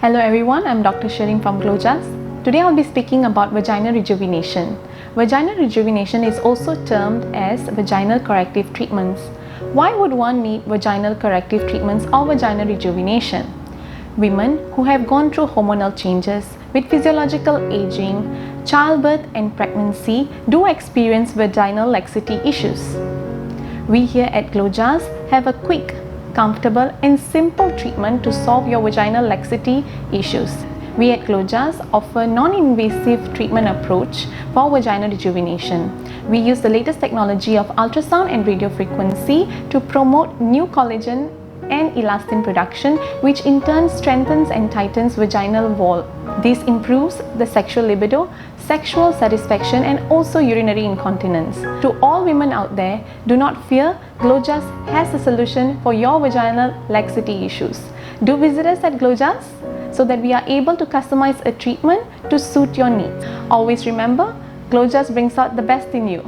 Hello everyone, I'm Dr. Shering from Glojas. Today I'll be speaking about vaginal rejuvenation. Vaginal rejuvenation is also termed as vaginal corrective treatments. Why would one need vaginal corrective treatments or vaginal rejuvenation? Women who have gone through hormonal changes with physiological aging, childbirth and pregnancy do experience vaginal laxity issues. We here at Glojas have a quick, comfortable and simple treatment to solve your vaginal laxity issues. We at Glojas offer non-invasive treatment approach for vaginal rejuvenation. We use the latest technology of ultrasound and radio frequency to promote new collagen and elastin production, which in turn strengthens and tightens vaginal wall. This improves the sexual libido, sexual satisfaction and also urinary incontinence. To all women out there, do not fear, Glojas has a solution for your vaginal laxity issues. Do visit us at Glojas so that we are able to customize a treatment to suit your needs. Always remember, Glojas brings out the best in you.